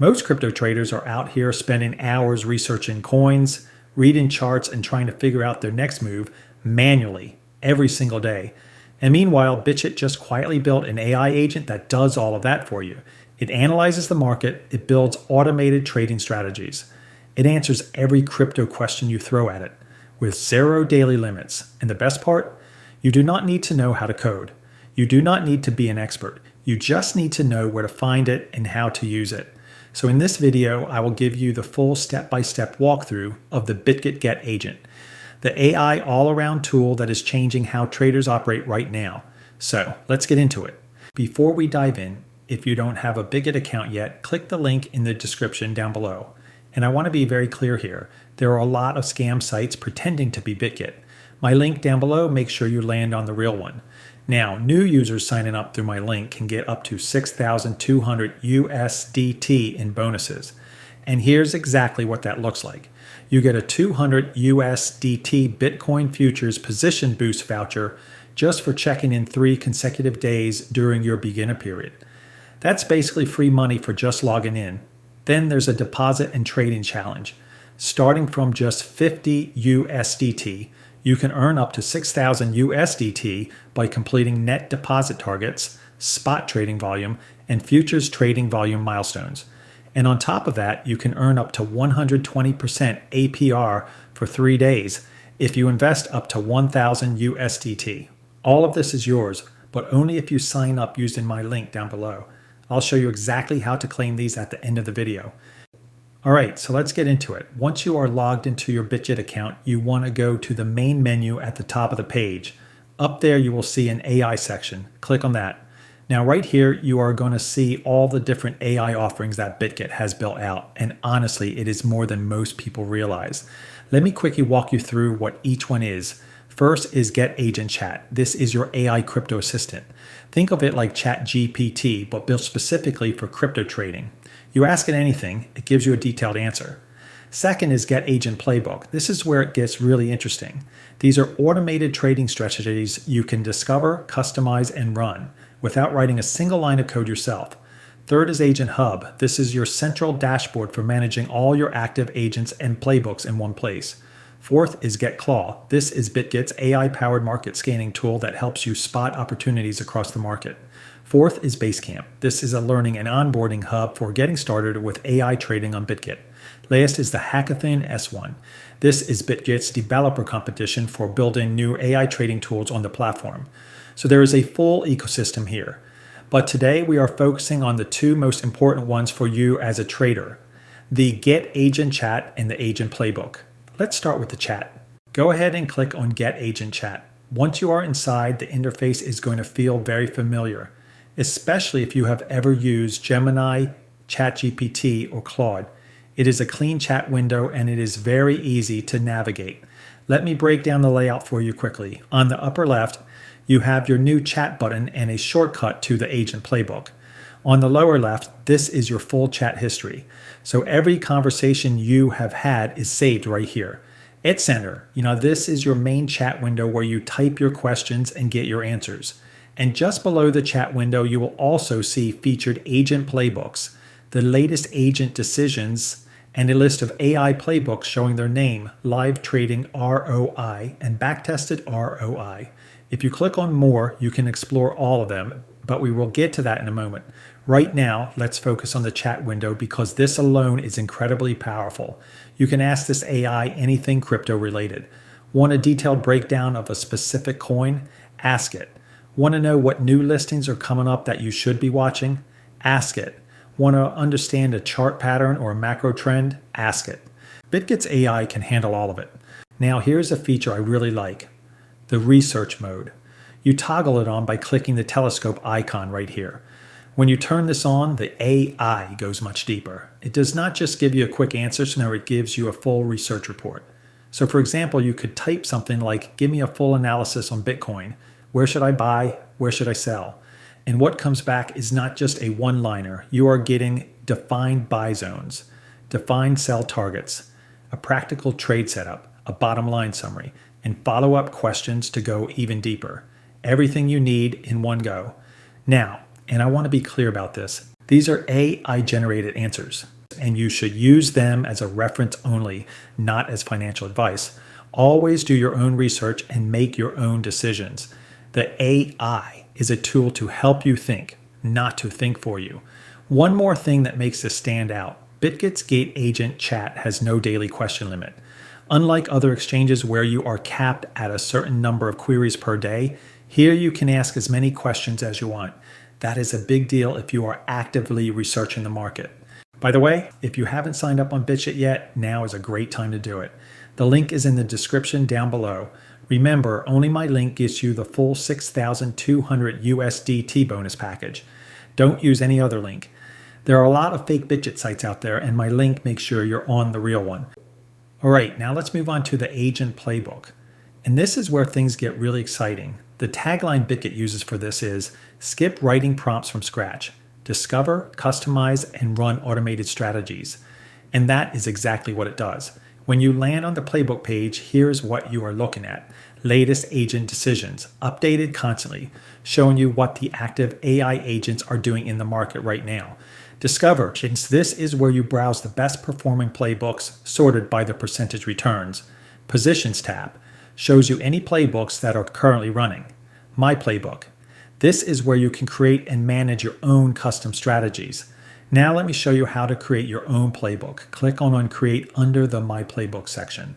Most crypto traders are out here spending hours researching coins, reading charts, and trying to figure out their next move manually every single day. And meanwhile, Bitget just quietly built an AI agent that does all of that for you. It analyzes the market, it builds automated trading strategies. It answers every crypto question you throw at it, with 0 daily limits. And the best part? You do not need to know how to code. You do not need to be an expert. You just need to know where to find it and how to use it. So in this video, I will give you the full step-by-step walkthrough of the Bitget GetAgent, the AI all-around tool that is changing how traders operate right now. So let's get into it. Before we dive in, if you don't have a Bitget account yet, click the link in the description down below. And I want to be very clear here. There are a lot of scam sites pretending to be Bitget. My link down below makes sure you land on the real one. Now, new users signing up through my link can get up to 6,200 USDT in bonuses. And here's exactly what that looks like. You get a 200 USDT Bitcoin futures position boost voucher just for checking in 3 consecutive days during your beginner period. That's basically free money for just logging in. Then there's a deposit and trading challenge. Starting from just 50 USDT, you can earn up to 6,000 USDT by completing net deposit targets, spot trading volume, and futures trading volume milestones. And on top of that, you can earn up to 120% APR for 3 days if you invest up to 1,000 USDT. All of this is yours, but only if you sign up using my link down below. I'll show you exactly how to claim these at the end of the video. All right, so let's get into it. Once you are logged into your Bitget account, you want to go to the main menu at the top of the page. Up there, you will see an AI section. Click on that. Now, right here, you are going to see all the different AI offerings that Bitget has built out. And honestly, it is more than most people realize. Let me quickly walk you through what each one is. First is GetAgent Chat. This is your AI crypto assistant. Think of it like ChatGPT, but built specifically for crypto trading. You ask it anything, it gives you a detailed answer. Second is GetAgent Playbook. This is where it gets really interesting. These are automated trading strategies you can discover, customize, and run without writing a single line of code yourself. Third is Agent Hub. This is your central dashboard for managing all your active agents and playbooks in one place. Fourth is GetClaw. This is Bitget's AI-powered market scanning tool that helps you spot opportunities across the market. Fourth is Basecamp. This is a learning and onboarding hub for getting started with AI trading on Bitget. Last is the Hackathon S1. This is Bitget's developer competition for building new AI trading tools on the platform. So there is a full ecosystem here. But today we are focusing on the 2 most important ones for you as a trader, the GetAgent Chat and the Agent Playbook. Let's start with the chat. Go ahead and click on GetAgent Chat. Once you are inside, the interface is going to feel very familiar, especially if you have ever used Gemini, ChatGPT, or Claude. It is a clean chat window and it is very easy to navigate. Let me break down the layout for you quickly. On the upper left, you have your new chat button and a shortcut to the Agent Playbook. On the lower left, this is your full chat history. So every conversation you have had is saved right here. At center, this is your main chat window where you type your questions and get your answers. And just below the chat window, you will also see featured agent playbooks, the latest agent decisions, and a list of AI playbooks showing their name, live trading ROI, and backtested ROI. If you click on more, you can explore all of them, but we will get to that in a moment. Right now, let's focus on the chat window because this alone is incredibly powerful. You can ask this AI anything crypto related. Want a detailed breakdown of a specific coin? Ask it. Want to know what new listings are coming up that you should be watching? Ask it. Want to understand a chart pattern or a macro trend? Ask it. Bitget's AI can handle all of it. Now here's a feature I really like, the research mode. You toggle it on by clicking the telescope icon right here. When you turn this on, the AI goes much deeper. It does not just give you a quick answer, no, it gives you a full research report. So for example, you could type something like, give me a full analysis on Bitcoin. Where should I buy? Where should I sell? And what comes back is not just a one-liner. You are getting defined buy zones, defined sell targets, a practical trade setup, a bottom line summary, and follow-up questions to go even deeper. Everything you need in one go. Now, and I want to be clear about this, These are AI-generated answers, and you should use them as a reference only, not as financial advice. Always do your own research and make your own decisions. The AI is a tool to help you think, not to think for you. One more thing that makes this stand out. Bitget's GetAgent chat has no daily question limit. Unlike other exchanges where you are capped at a certain number of queries per day, here you can ask as many questions as you want. That is a big deal if you are actively researching the market. By the way, if you haven't signed up on Bitget yet, now is a great time to do it. The link is in the description down below. Remember, only my link gets you the full 6,200 USDT bonus package. Don't use any other link. There are a lot of fake Bitget sites out there, and my link makes sure you're on the real one. All right, now let's move on to the agent playbook. And this is where things get really exciting. The tagline Bitget uses for this is, skip writing prompts from scratch. Discover, customize, and run automated strategies. And that is exactly what it does. When you land on the playbook page, here's what you are looking at. Latest agent decisions, updated constantly, showing you what the active AI agents are doing in the market right now. Discover, since this is where you browse the best performing playbooks sorted by the percentage returns. Positions tab shows you any playbooks that are currently running. My Playbook. This is where you can create and manage your own custom strategies. Now let me show you how to create your own playbook. Click on Create under the My Playbook section.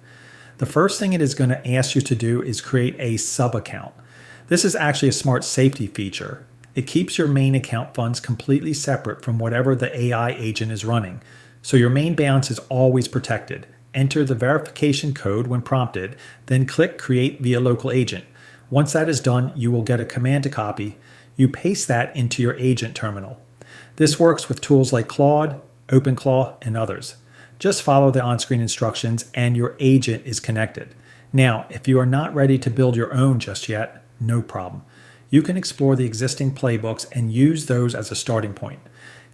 The first thing it is going to ask you to do is create a subaccount. This is actually a smart safety feature. It keeps your main account funds completely separate from whatever the AI agent is running, so your main balance is always protected. Enter the verification code when prompted, then click Create via Local Agent. Once that is done, you will get a command to copy. You paste that into your agent terminal. This works with tools like Claude, OpenClaw, and others. Just follow the on-screen instructions and your agent is connected. Now, if you are not ready to build your own just yet, no problem. You can explore the existing playbooks and use those as a starting point.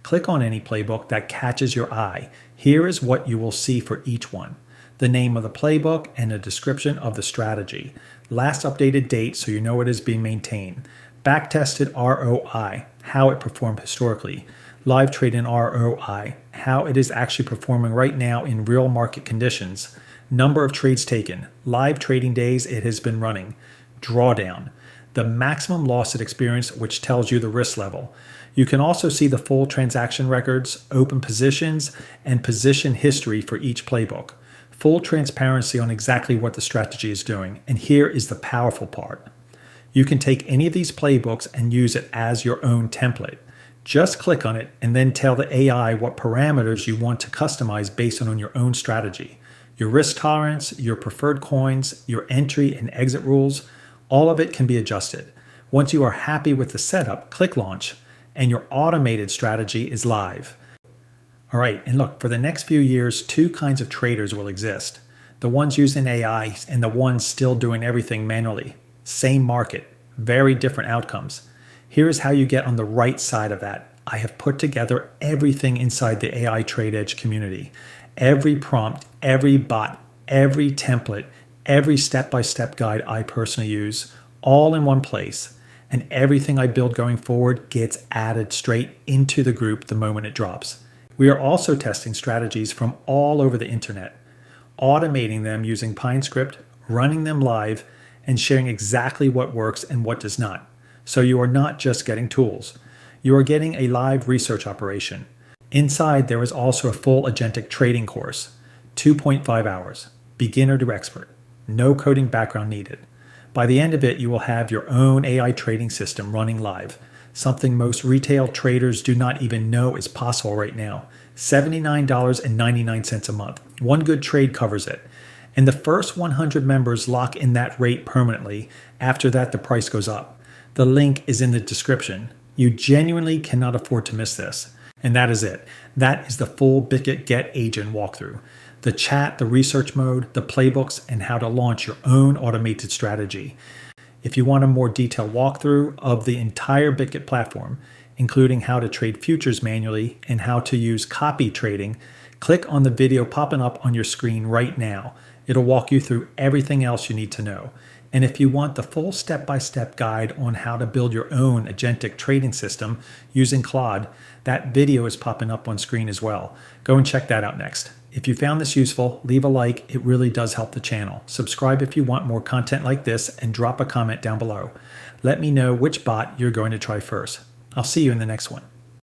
Click on any playbook that catches your eye. Here is what you will see for each one. The name of the playbook and a description of the strategy. Last updated date so you know it is being maintained. Backtested ROI, how it performed historically. Live trading ROI, how it is actually performing right now in real market conditions. Number of trades taken, live trading days it has been running. Drawdown, the maximum loss it experienced, which tells you the risk level. You can also see the full transaction records, open positions, and position history for each playbook. Full transparency on exactly what the strategy is doing. And here is the powerful part. You can take any of these playbooks and use it as your own template. Just click on it and then tell the AI what parameters you want to customize based on your own strategy. Your risk tolerance, your preferred coins, your entry and exit rules, all of it can be adjusted. Once you are happy with the setup, click Launch, and your automated strategy is live. All right, and look, for the next few years, two kinds of traders will exist. The ones using AI and the ones still doing everything manually. Same market, very different outcomes. Here is how you get on the right side of that. I have put together everything inside the AI Trade Edge community. Every prompt, every bot, every template, every step-by-step guide I personally use, all in one place. And everything I build going forward gets added straight into the group the moment it drops. We are also testing strategies from all over the internet, automating them using PineScript, running them live, and sharing exactly what works and what does not. So you are not just getting tools. You are getting a live research operation. Inside, there is also a full agentic trading course, 2.5 hours, beginner to expert, no coding background needed. By the end of it, you will have your own AI trading system running live, something most retail traders do not even know is possible right now. $79.99 a month. One good trade covers it. And the first 100 members lock in that rate permanently. After that, the price goes up. The link is in the description. You genuinely cannot afford to miss this. And that is it. That is the full Bitget GetAgent walkthrough. The chat, the research mode, the playbooks, and how to launch your own automated strategy. If you want a more detailed walkthrough of the entire Bitget platform, including how to trade futures manually and how to use copy trading, click on the video popping up on your screen right now. It'll walk you through everything else you need to know. And if you want the full step-by-step guide on how to build your own agentic trading system using Claude, that video is popping up on screen as well. Go and check that out next. If you found this useful, leave a like. It really does help the channel. Subscribe if you want more content like this, and drop a comment down below. Let me know which bot you're going to try first. I'll see you in the next one.